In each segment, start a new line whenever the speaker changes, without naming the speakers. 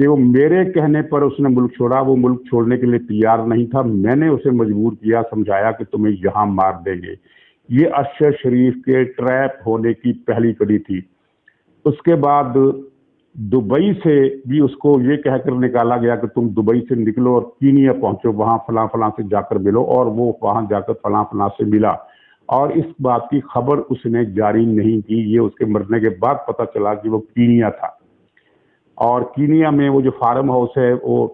کہ وہ میرے کہنے پر اس نے ملک چھوڑا، وہ ملک چھوڑنے کے لیے تیار نہیں تھا، میں نے اسے مجبور کیا، سمجھایا کہ تمہیں یہاں مار دیں گے۔ یہ ارشد شریف کے ٹریپ ہونے کی پہلی کڑی تھی۔ اس کے بعد دبئی سے بھی اس کو یہ کہہ کر نکالا گیا کہ تم دبئی سے نکلو اور کینیا پہنچو، وہاں فلاں فلاں سے جا کر ملو، اور وہ وہاں جا کر فلاں فلاں سے ملا، اور اس بات کی خبر اس نے جاری نہیں کی۔ یہ اس کے مرنے کے بعد پتہ چلا کہ وہ کینیا تھا، اور کینیا میں وہ جو فارم ہاؤس ہے وہ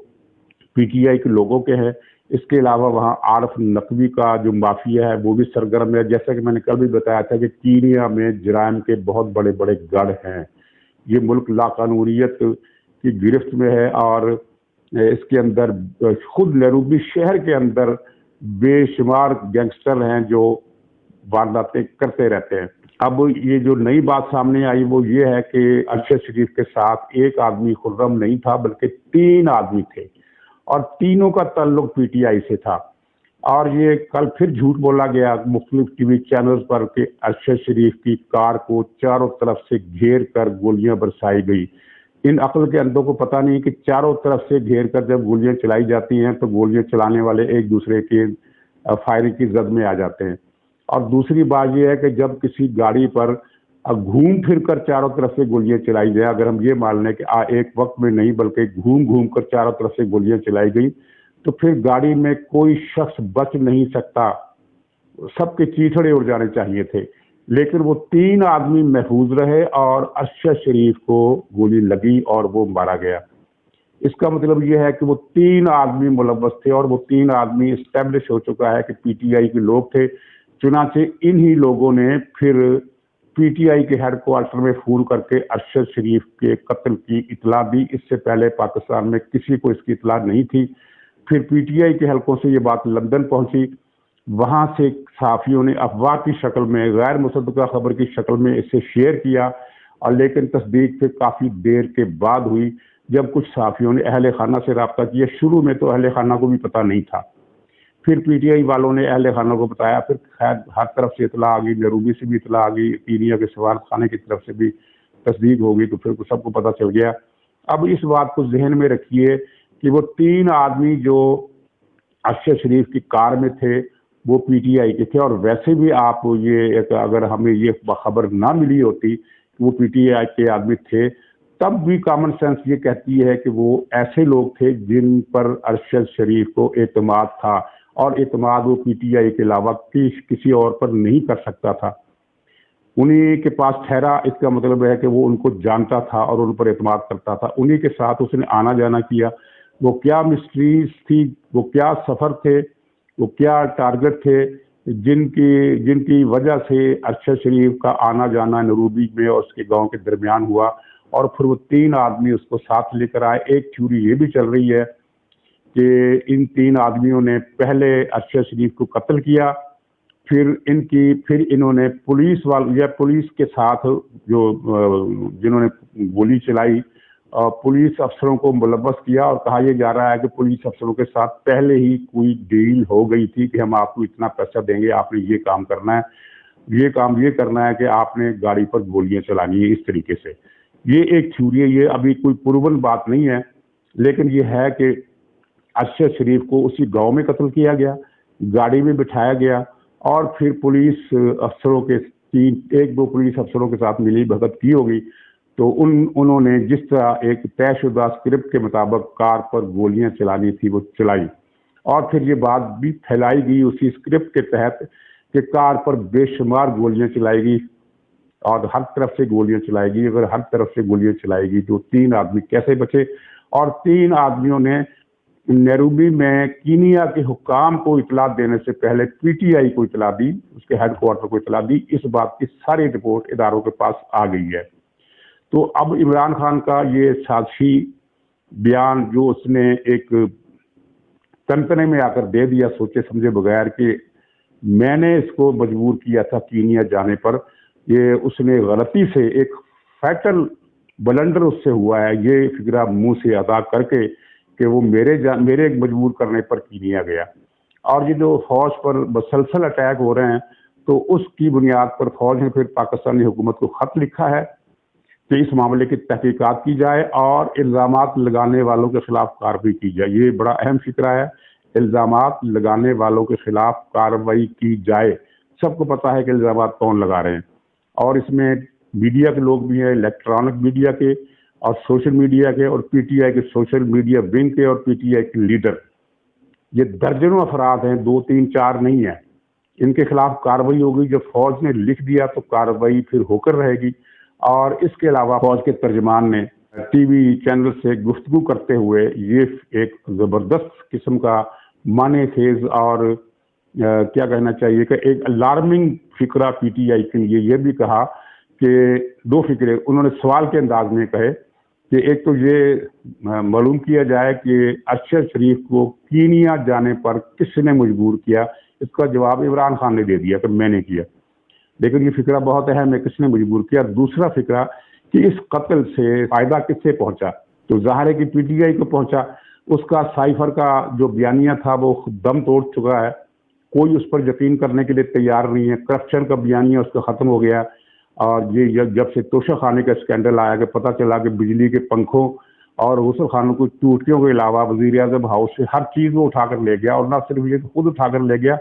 پی ٹی آئی کے لوگوں کے ہے۔ اس کے علاوہ وہاں عارف نقوی کا جو مافیا ہے وہ بھی سرگرم ہے۔ جیسا کہ میں نے کل بھی بتایا تھا کہ کینیا میں جرائم کے بہت بڑے بڑے گڑھ ہیں۔ یہ ملک لاقانونیت کی گرفت میں ہے، اور اس کے اندر خود نیروبی شہر کے اندر بے شمار گینگسٹر ہیں جو وارداتیں کرتے رہتے ہیں۔ اب یہ جو نئی بات سامنے آئی وہ یہ ہے کہ ارشد شریف کے ساتھ ایک آدمی خرم نہیں تھا بلکہ 3 آدمی تھے، اور تینوں کا تعلق پی ٹی آئی سے تھا۔ اور یہ کل پھر جھوٹ بولا گیا مختلف ٹی وی چینلز پر کہ ارشد شریف کی کار کو چاروں طرف سے گھیر کر گولیاں برسائی گئی۔ ان عقل کے اندھوں کو پتہ نہیں کہ چاروں طرف سے گھیر کر جب گولیاں چلائی جاتی ہیں تو گولیاں چلانے والے ایک دوسرے کے فائرنگ کی زد میں آ جاتے ہیں۔ اور دوسری بات یہ ہے کہ جب کسی گاڑی پر گھوم پھر کر چاروں طرف سے گولیاں چلائی جائیں، اگر ہم یہ مان لیں کہ ایک وقت میں نہیں بلکہ گھوم کر چاروں طرف سے گولیاں چلائی گئی، تو پھر گاڑی میں کوئی شخص بچ نہیں سکتا، سب کے چیتھڑے اڑ جانے چاہیے تھے۔ لیکن وہ 3 آدمی محفوظ رہے اور ارشد شریف کو گولی لگی اور وہ مارا گیا۔ اس کا مطلب یہ ہے کہ وہ 3 آدمی ملوث تھے، اور وہ 3 آدمی اسٹیبلش ہو چکا ہے کہ پی ٹی آئی کے لوگ تھے۔ چنانچہ انہی لوگوں نے پھر پی ٹی آئی کے ہیڈ کوارٹر میں فون کر کے ارشد شریف کے قتل کی اطلاع دی۔ اس سے پہلے پاکستان میں کسی کو اس کی اطلاع نہیں تھی۔ پھر پی ٹی آئی کے حلقوں سے یہ بات لندن پہنچی، وہاں سے صحافیوں نے افواہ کی شکل میں، غیر مصدقہ خبر کی شکل میں اسے شیئر کیا، اور لیکن تصدیق سے کافی دیر کے بعد ہوئی جب کچھ صحافیوں نے اہل خانہ سے رابطہ کیا۔ شروع میں تو اہل خانہ کو بھی پتہ نہیں تھا، پھر پی ٹی آئی والوں نے اہل خانہ کو بتایا، پھر خیر ہر طرف سے اطلاع آ گئی، نیروبی سے بھی اطلاع آ گئی، کینیا کے سفارت خانے کی طرف سے بھی تصدیق ہو گئی، تو پھر سب کو پتہ چل گیا۔ اب اس بات کو ذہن میں رکھیے کہ وہ 3 آدمی جو ارشد شریف کی کار میں تھے وہ پی ٹی آئی کے تھے، اور ویسے بھی آپ یہ اگر ہمیں یہ خبر نہ ملی ہوتی کہ وہ پی ٹی آئی کے آدمی تھے، تب بھی کامن سینس یہ کہتی ہے کہ وہ ایسے لوگ تھے جن پر ارشد شریف کو اعتماد تھا، اور اعتماد وہ پی ٹی آئی کے علاوہ کسی اور پر نہیں کر سکتا تھا۔ انہی کے پاس ٹھہرا، اس کا مطلب ہے کہ وہ ان کو جانتا تھا اور ان پر اعتماد کرتا تھا، انہی کے ساتھ اس نے آنا جانا کیا۔ وہ کیا مسٹریز تھی، وہ کیا سفر تھے، وہ کیا ٹارگٹ تھے جن کی وجہ سے ارشد شریف کا آنا جانا نیروبی میں اور اس کے گاؤں کے درمیان ہوا، اور پھر وہ 3 آدمی اس کو ساتھ لے کر آئے۔ ایک تھیوری یہ بھی چل رہی ہے کہ ان 3 آدمیوں نے پہلے ارشد شریف کو قتل کیا، پھر انہوں نے پولیس کے ساتھ جنہوں نے گولی چلائی پولیس افسروں کو ملوث کیا، اور کہا یہ جا رہا ہے کہ پولیس افسروں کے ساتھ پہلے ہی کوئی ڈیل ہو گئی تھی کہ ہم آپ کو اتنا پیسہ دیں گے، آپ نے یہ کام کرنا ہے، یہ کام یہ کرنا ہے کہ آپ نے گاڑی پر گولیاں چلانی ہے، اس طریقے سے۔ یہ ایک تھیوری ہے، یہ ابھی کوئی پروون بات نہیں ہے، لیکن یہ ہے کہ ارشد شریف کو اسی گاؤں میں قتل کیا گیا، گاڑی میں بٹھایا گیا، اور پھر پولیس افسروں کے 1-2 پولیس افسروں کے ساتھ ملی بھگت کی ہوگی، تو انہوں نے جس طرح ایک طے شدہ اسکرپٹ کے مطابق کار پر گولیاں چلانی تھی وہ چلائی، اور پھر یہ بات بھی پھیلائی گئی اسی اسکرپٹ کے تحت کہ کار پر بے شمار گولیاں چلائی گئی اور ہر طرف سے گولیاں چلائی گئی۔ اگر ہر طرف سے گولیاں چلائی گئی تو 3 آدمی کیسے بچے؟ اور 3 آدمیوں نے نیروبی میں کینیا کے حکام کو اطلاع دینے سے پہلے پی ٹی آئی کو اطلاع دی، اس کے ہیڈ کوارٹر کو اطلاع دی۔ اس بات کی ساری رپورٹ اداروں کے پاس آ گئی ہے۔ تو اب عمران خان کا یہ سازشی بیان جو اس نے ایک تنتنے میں آ کر دے دیا سوچے سمجھے بغیر کہ میں نے اس کو مجبور کیا تھا کینیا جانے پر، یہ اس نے غلطی سے ایک فیٹل بلنڈر اس سے ہوا ہے، یہ فکرہ منہ سے ادا کر کے کہ وہ میرے مجبور کرنے پر کینیا گیا۔ اور یہ جو فوج پر مسلسل اٹیک ہو رہے ہیں تو اس کی بنیاد پر فوج نے پھر پاکستانی حکومت کو خط لکھا ہے کہ اس معاملے کی تحقیقات کی جائے اور الزامات لگانے والوں کے خلاف کارروائی کی جائے۔ یہ بڑا اہم فکرہ ہے، الزامات لگانے والوں کے خلاف کارروائی کی جائے۔ سب کو پتا ہے کہ الزامات کون لگا رہے ہیں، اور اس میں میڈیا کے لوگ بھی ہیں، الیکٹرانک میڈیا کے اور سوشل میڈیا کے، اور پی ٹی آئی کے سوشل میڈیا ونگ کے اور پی ٹی آئی کے لیڈر۔ یہ درجنوں افراد ہیں، 2 3 4 نہیں ہیں۔ ان کے خلاف کارروائی ہوگی۔ جب فوج نے لکھ دیا تو کارروائی پھر ہو کر رہے گی۔ اور اس کے علاوہ فوج کے ترجمان نے ٹی وی چینل سے گفتگو کرتے ہوئے یہ ایک زبردست قسم کا معنی خیز اور کیا کہنا چاہیے کہ ایک الارمنگ فکرہ پی ٹی آئی کے لیے یہ بھی کہا کہ 2 فکرے انہوں نے سوال کے انداز میں کہے کہ ایک تو یہ معلوم کیا جائے کہ ارشد شریف کو کینیا جانے پر کس نے مجبور کیا۔ اس کا جواب عمران خان نے دے دیا کہ میں نے کیا، لیکن یہ فکرہ بہت اہم ہے، کس نے مجبور کیا۔ دوسرا فکرہ کہ اس قتل سے فائدہ کس سے پہنچا، تو ظاہر ہے کہ پی ٹی آئی کو پہنچا۔ اس کا سائفر کا جو بیانیہ تھا وہ دم توڑ چکا ہے، کوئی اس پر یقین کرنے کے لیے تیار نہیں ہے۔ کرپشن کا بیانیہ اس کا ختم ہو گیا، اور یہ جب سے توشہ خانے کا اسکینڈل آیا کہ پتہ چلا کہ بجلی کے پنکھوں اور غسل خانوں کی ٹوٹیوں کے علاوہ وزیر اعظم ہاؤس سے ہر چیز وہ اٹھا کر لے گیا، اور نہ صرف یہ خود اٹھا کر لے گیا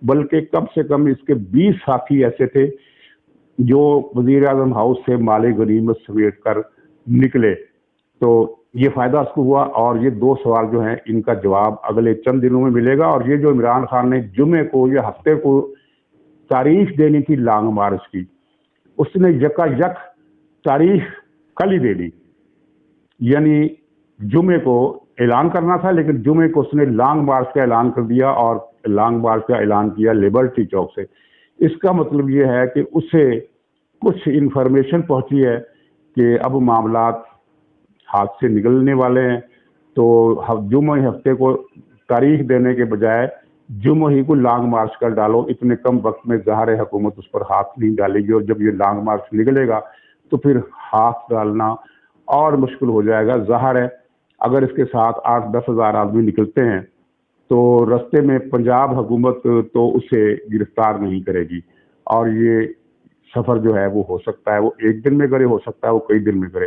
بلکہ کم سے کم اس کے 20 ساتھی ایسے تھے جو وزیر اعظم ہاؤس سے مال غنیمت سمیٹ کر نکلے۔ تو یہ فائدہ اس کو ہوا، اور یہ 2 سوال جو ہیں ان کا جواب اگلے چند دنوں میں ملے گا۔ اور یہ جو عمران خان نے جمعے کو یا ہفتے کو تاریخ دینی تھی لانگ مارچ کی، اس نے یکا یک تاریخ کل ہی دے دی، یعنی جمعے کو اعلان کرنا تھا، لیکن جمعے کو اس نے لانگ مارچ کا اعلان کر دیا، اور لانگ مارچ کا اعلان کیا لبرٹی چوک سے۔ اس کا مطلب یہ ہے کہ اسے کچھ انفارمیشن پہنچی ہے کہ اب معاملات ہاتھ سے نکلنے والے ہیں، تو جمعہ ہفتے کو تاریخ دینے کے بجائے جمعہ ہی کو لانگ مارچ کر ڈالو۔ اتنے کم وقت میں ظاہر حکومت اس پر ہاتھ نہیں ڈالے گی، اور جب یہ لانگ مارچ نکلے گا تو پھر ہاتھ ڈالنا اور مشکل ہو جائے گا۔ ظاہر ہے اگر اس کے ساتھ 8-10 ہزار آدمی نکلتے ہیں تو رستے میں پنجاب حکومت تو اسے گرفتار نہیں کرے گی، اور یہ سفر جو ہے وہ ہو سکتا ہے وہ 1 دن میں کرے، ہو سکتا ہے وہ کئی دن میں کرے۔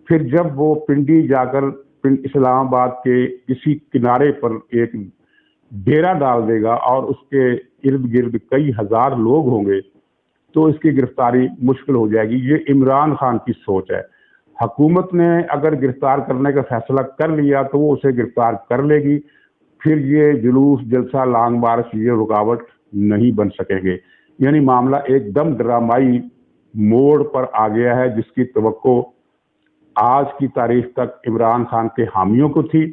پھر جب وہ پنڈی جا کر اسلام آباد کے کسی کنارے پر ایک ڈیرا ڈال دے گا اور اس کے ارد گرد کئی ہزار لوگ ہوں گے تو اس کی گرفتاری مشکل ہو جائے گی۔ یہ عمران خان کی سوچ ہے۔ حکومت نے اگر گرفتار کرنے کا فیصلہ کر لیا تو وہ اسے گرفتار کر لے گی، پھر یہ جلوس جلسہ لانگ مارچ یہ رکاوٹ نہیں بن سکیں گے۔ یعنی معاملہ ایک دم ڈرامائی موڑ پر آ گیا ہے، جس کی توقع آج کی تاریخ تک عمران خان کے حامیوں کو تھی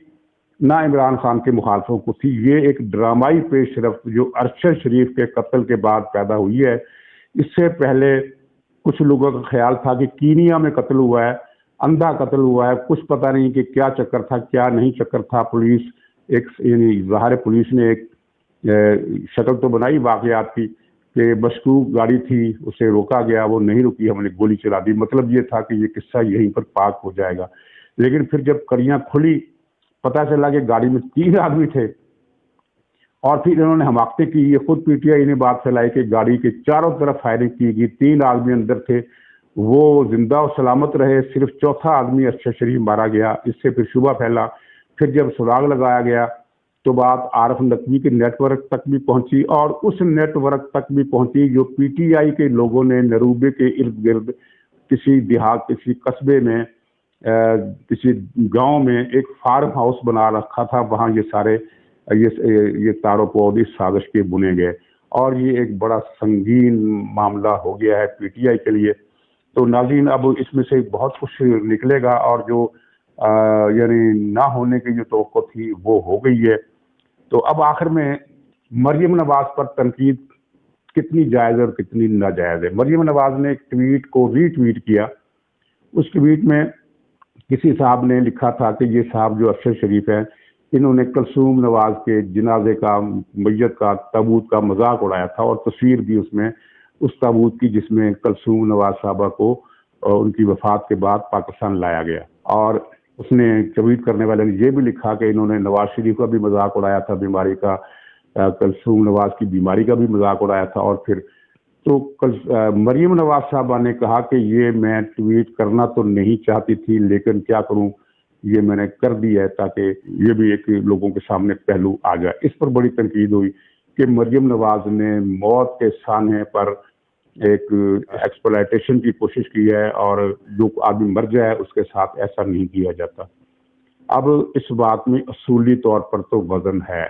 نہ عمران خان کے مخالفوں کو تھی۔ یہ ایک ڈرامائی پیش رفت جو ارشد شریف کے قتل کے بعد پیدا ہوئی ہے۔ اس سے پہلے کچھ لوگوں کا خیال تھا کہ کینیا میں قتل ہوا ہے، اندھا قتل ہوا ہے، کچھ پتہ نہیں کہ کیا چکر تھا کیا نہیں چکر تھا۔ پولیس یعنی ظاہر پولیس نے ایک شکل تو بنائی واقعات کی کہ مشکوک گاڑی تھی، اسے روکا گیا، وہ نہیں رکی، ہم نے گولی چلا دی۔ مطلب یہ تھا کہ یہ قصہ یہیں پر پاک ہو جائے گا، لیکن پھر جب کڑیاں کھلی پتہ چلا کہ گاڑی میں 3 آدمی تھے، اور پھر انہوں نے حماقتیں کی۔ یہ خود پی ٹی آئی نے بات پھیلائی کہ گاڑی کے چاروں طرف فائرنگ کی گئی، 3 آدمی اندر تھے، وہ زندہ و سلامت رہے، صرف 4تھا آدمی ارشد شریف مارا گیا۔ اس سے پھر شبہ پھیلا، پھر جب سراغ لگایا گیا تو بات عارف نقوی کے نیٹ ورک تک بھی پہنچی، اور اس نیٹ ورک تک بھی پہنچی جو پی ٹی آئی کے لوگوں نے نروبے کے ارد گرد کسی دیہات کسی قصبے میں کسی گاؤں میں ایک فارم ہاؤس بنا رکھا تھا، وہاں یہ سارے یہ تارو پود اس سازش کے بنے گئے، اور یہ ایک بڑا سنگین معاملہ ہو گیا ہے پی ٹی آئی کے لیے۔ تو ناظرین اب اس میں سے بہت کچھ نکلے گا، اور جو یعنی نہ ہونے کی جو توقع تھی وہ ہو گئی ہے۔ تو اب آخر میں مریم نواز پر تنقید کتنی جائز ہے اور کتنی ناجائز ہے۔ مریم نواز نے ایک ٹویٹ کو ری ٹویٹ کیا۔ اس ٹویٹ میں کسی صاحب نے لکھا تھا کہ یہ صاحب جو ارشد شریف ہیں، انہوں نے کلثوم نواز کے جنازے کا میت کا تابوت کا مذاق اڑایا تھا، اور تصویر بھی اس میں اس تابوت کی جس میں کلثوم نواز صاحبہ کو ان کی وفات کے بعد پاکستان لایا گیا۔ اور اس نے ٹویٹ کرنے والے نے یہ بھی لکھا کہ انہوں نے نواز شریف کا بھی مذاق اڑایا تھا، بیماری کا، کلثوم نواز کی بیماری کا بھی مذاق اڑایا تھا، اور پھر تو کل مریم نواز صاحبہ نے کہا کہ یہ میں ٹویٹ کرنا تو نہیں چاہتی تھی لیکن کیا کروں، یہ میں نے کر دیا ہے تاکہ یہ بھی ایک لوگوں کے سامنے پہلو آ جائے۔ اس پر بڑی تنقید ہوئی کہ مریم نواز نے موت کے سانحے پر ایک ایکسپلائٹیشن کی کوشش کی ہے اور جو آدمی مر جائے اس کے ساتھ ایسا نہیں کیا جاتا۔ اب اس بات میں اصولی طور پر تو وزن ہے،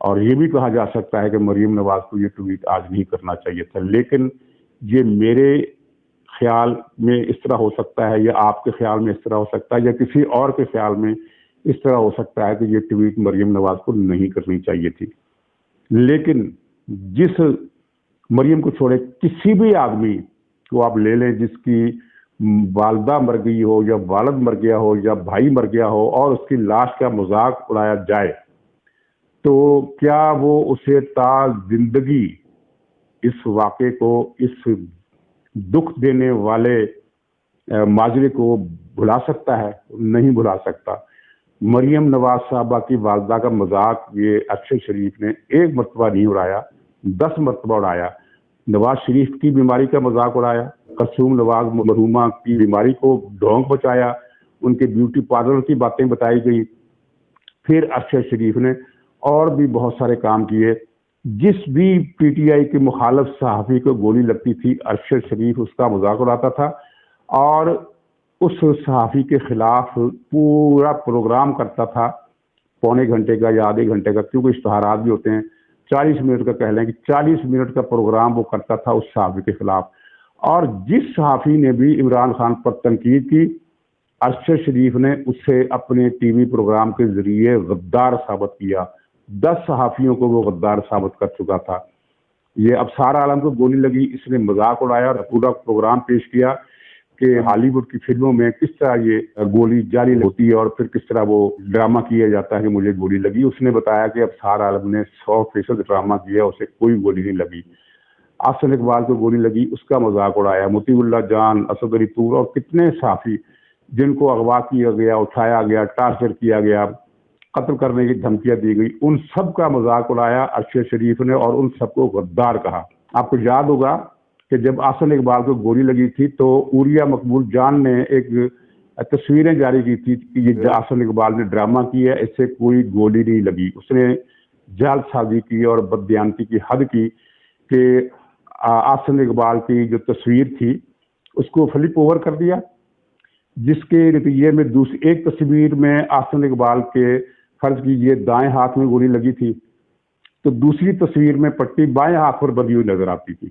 اور یہ بھی کہا جا سکتا ہے کہ مریم نواز کو یہ ٹویٹ آج نہیں کرنا چاہیے تھا، لیکن یہ میرے خیال میں اس طرح ہو سکتا ہے یا آپ کے خیال میں اس طرح ہو سکتا ہے یا کسی اور کے خیال میں اس طرح ہو سکتا ہے کہ یہ ٹویٹ مریم نواز کو نہیں کرنی چاہیے تھی۔ لیکن جس مریم کو چھوڑے کسی بھی آدمی کو آپ لے لیں جس کی والدہ مر گئی ہو یا والد مر گیا ہو یا بھائی مر گیا ہو اور اس کی لاش کا مذاق اڑایا جائے، تو کیا وہ اسے تا زندگی اس واقعے کو، اس دکھ دینے والے ماجرے کو بھلا سکتا ہے؟ نہیں بھلا سکتا۔ مریم نواز صاحبہ کی والدہ کا مذاق یہ ارشد شریف نے ایک مرتبہ نہیں اڑایا، 10 مرتبہ اڑایا۔ نواز شریف کی بیماری کا مذاق اڑایا، قصوم نواز مرحومہ کی بیماری کو ڈھونگ بچایا، ان کے بیوٹی پارلر کی باتیں بتائی گئی۔ پھر ارشد شریف نے اور بھی بہت سارے کام کیے۔ جس بھی پی ٹی آئی کے مخالف صحافی کو گولی لگتی تھی ارشد شریف اس کا مذاق اڑاتا تھا اور اس صحافی کے خلاف پورا پروگرام کرتا تھا، پونے گھنٹے کا یا آدھے گھنٹے کا، کیونکہ اشتہارات بھی ہوتے ہیں، 40 منٹ کا کہہ لیں کہ 40 منٹ کا پروگرام وہ کرتا تھا اس صحافی کے خلاف۔ اور جس صحافی نے بھی عمران خان پر تنقید کی، ارشد شریف نے اسے اپنے ٹی وی پروگرام کے ذریعے غدار ثابت کیا۔ 10 صحافیوں کو وہ غدار ثابت کر چکا تھا۔ یہ ابصار عالم کو گولی لگی، اس نے مذاق اڑایا اور پورا پروگرام پیش کیا کہ ہالی ووڈ کی فلموں میں کس طرح یہ گولی جاری ہوتی ہے اور پھر کس طرح وہ ڈرامہ کیا جاتا ہے کہ مجھے گولی لگی۔ اس نے بتایا کہ ابصار عالم نے 100% ڈرامہ کیا، اسے کوئی گولی نہیں لگی۔ احسن اقبال کو گولی لگی، اس کا مذاق اڑایا۔ مطیع اللہ جان، اسد علی طور اور کتنے صحافی جن کو اغوا کیا گیا، اٹھایا گیا، ٹارچر کیا گیا، قتل کرنے کی دھمکیاں دی گئی، ان سب کا مذاق اڑایا ارشد شریف نے اور ان سب کو غدار کہا۔ آپ کو یاد ہوگا کہ جب احسن اقبال کو گولی لگی تھی تو عوریہ مقبول جان نے ایک تصویریں جاری کی تھی کہ یہ احسن اقبال نے ڈرامہ کیا ہے، اس سے کوئی گولی نہیں لگی۔ اس نے جعل سازی کی اور بددیانتی کی حد کی کہ احسن اقبال کی جو تصویر تھی اس کو فلپ اوور کر دیا، جس کے نتیجے میں ایک تصویر میں احسن اقبال کے فرض کیجئے دائیں ہاتھ میں گولی لگی تھی تو دوسری تصویر میں پٹی بائیں ہاتھ پر بندھی ہوئی نظر آتی تھی،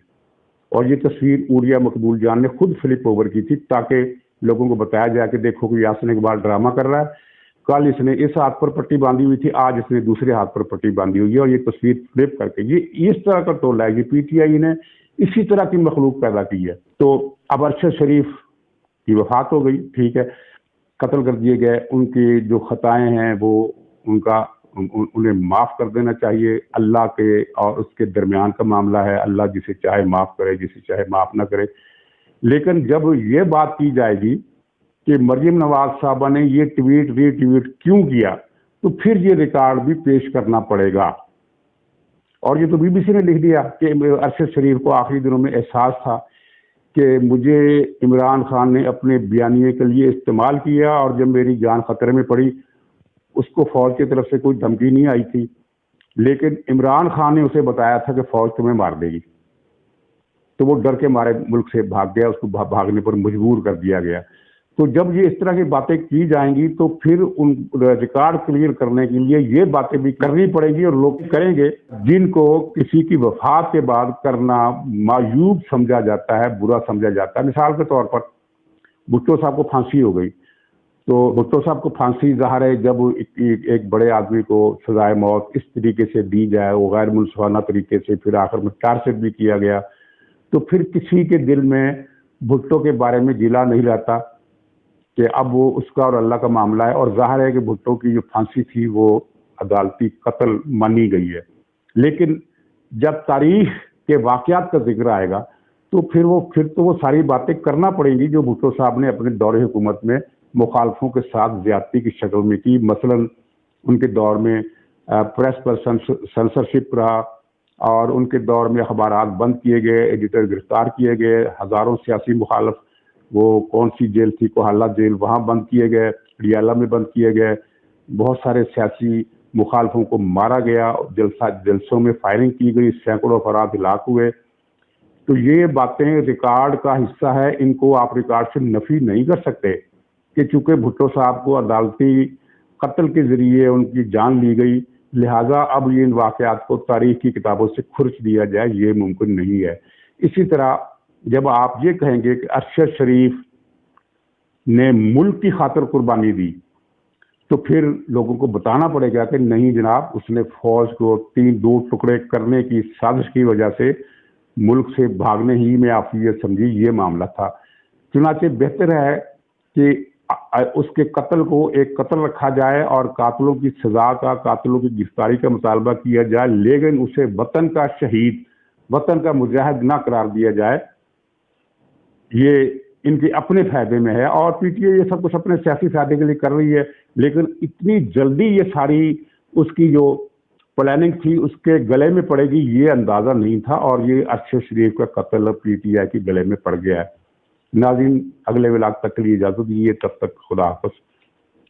اور یہ تصویر عوریہ مقبول جان نے خود فلپ اوور کی تھی تاکہ لوگوں کو بتایا جائے کہ دیکھو کہ احسن اقبال ڈرامہ کر رہا ہے، کل اس نے اس ہاتھ پر پٹی باندھی ہوئی تھی، آج اس نے دوسرے ہاتھ پر پٹی باندھی ہوئی ہے، اور یہ تصویر فلپ کر کے یہ اس طرح کا ٹولہ ہے۔ یہ پی ٹی آئی نے اسی طرح کی مخلوق پیدا کی ہے۔ تو اب ارشد شریف کی وفات ہو گئی، ٹھیک ہے، قتل کر دیے گئے، ان کی جو خطائیں ہیں وہ انہیں معاف کر دینا چاہیے۔ اللہ کے اور اس کے درمیان کا معاملہ ہے، اللہ جسے چاہے معاف کرے، جسے چاہے معاف نہ کرے۔ لیکن جب یہ بات کی جائے گی کہ مریم نواز صاحبہ نے یہ ٹویٹ ری ٹویٹ کیوں کیا، تو پھر یہ ریکارڈ بھی پیش کرنا پڑے گا۔ اور یہ تو بی بی سی نے لکھ دیا کہ ارشد شریف کو آخری دنوں میں احساس تھا کہ مجھے عمران خان نے اپنے بیانیے کے لیے استعمال کیا، اور جب میری جان خطرے میں پڑی اس کو فوج کی طرف سے کوئی دھمکی نہیں آئی تھی، لیکن عمران خان نے اسے بتایا تھا کہ فوج تمہیں مار دے گی، تو وہ ڈر کے مارے ملک سے بھاگ گیا، اس کو بھاگنے پر مجبور کر دیا گیا۔ تو جب یہ اس طرح کی باتیں کی جائیں گی تو پھر ان ریکارڈ کلیئر کرنے کے لیے یہ باتیں بھی کرنی پڑیں گی، اور لوگ کریں گے جن کو کسی کی وفات کے بعد کرنا معیوب سمجھا جاتا ہے، برا سمجھا جاتا ہے۔ مثال کے طور پر بھٹو صاحب کو پھانسی ہو گئی، تو بھٹو صاحب کو پھانسی ظاہر ہے جب ایک بڑے آدمی کو سزائے موت اس طریقے سے دی جائے، وہ غیر منصفانہ طریقے سے، پھر آخر میں ٹارچر بھی کیا گیا، تو پھر کسی کے دل میں بھٹو کے بارے میں گلہ نہیں رہتا کہ اب وہ اس کا اور اللہ کا معاملہ ہے، اور ظاہر ہے کہ بھٹو کی جو پھانسی تھی وہ عدالتی قتل مانی گئی ہے۔ لیکن جب تاریخ کے واقعات کا ذکر آئے گا تو پھر تو وہ ساری باتیں کرنا پڑیں گی جو بھٹو صاحب نے اپنے دور حکومت میں مخالفوں کے ساتھ زیادتی کی شکل میں کی۔ مثلا ان کے دور میں پریس پر سینسرشپ رہا، اور ان کے دور میں اخبارات بند کیے گئے، ایڈیٹر گرفتار کیے گئے، ہزاروں سیاسی مخالف، وہ کون سی جیل تھی، کوہالہ جیل، وہاں بند کیے گئے، ریالہ میں بند کیے گئے، بہت سارے سیاسی مخالفوں کو مارا گیا، جلسوں میں فائرنگ کی گئی، سینکڑوں افراد ہلاک ہوئے. تو یہ باتیں ریکارڈ کا حصہ ہے، ان کو آپ ریکارڈ سے نفی نہیں کر سکتے کہ چونکہ بھٹو صاحب کو عدالتی قتل کے ذریعے ان کی جان لی گئی، لہٰذا اب یہ ان واقعات کو تاریخ کی کتابوں سے کھرچ دیا جائے، یہ ممکن نہیں ہے. اسی طرح جب آپ یہ کہیں گے کہ ارشد شریف نے ملک کی خاطر قربانی دی، تو پھر لوگوں کو بتانا پڑے گا کہ نہیں جناب، اس نے فوج کو دو ٹکڑے کرنے کی سازش کی وجہ سے ملک سے بھاگنے ہی میں عافیت سمجھی، یہ معاملہ تھا. چنانچہ بہتر ہے کہ اس کے قتل کو ایک قتل رکھا جائے اور قاتلوں کی سزا کا، قاتلوں کی گرفتاری کا مطالبہ کیا جائے، لیکن اسے وطن کا شہید، وطن کا مجاہد نہ قرار دیا جائے. یہ ان کے اپنے فائدے میں ہے، اور پی ٹی آئی یہ سب کچھ اپنے سیاسی فائدے کے لیے کر رہی ہے، لیکن اتنی جلدی یہ ساری اس کی جو پلاننگ تھی اس کے گلے میں پڑے گی، یہ اندازہ نہیں تھا، اور یہ ارشد شریف کا قتل پی ٹی آئی کے گلے میں پڑ گیا ہے. ناظرین، اگلے ولاگ تک کے لیے اجازت دیجیے، تب تک خدا حافظ.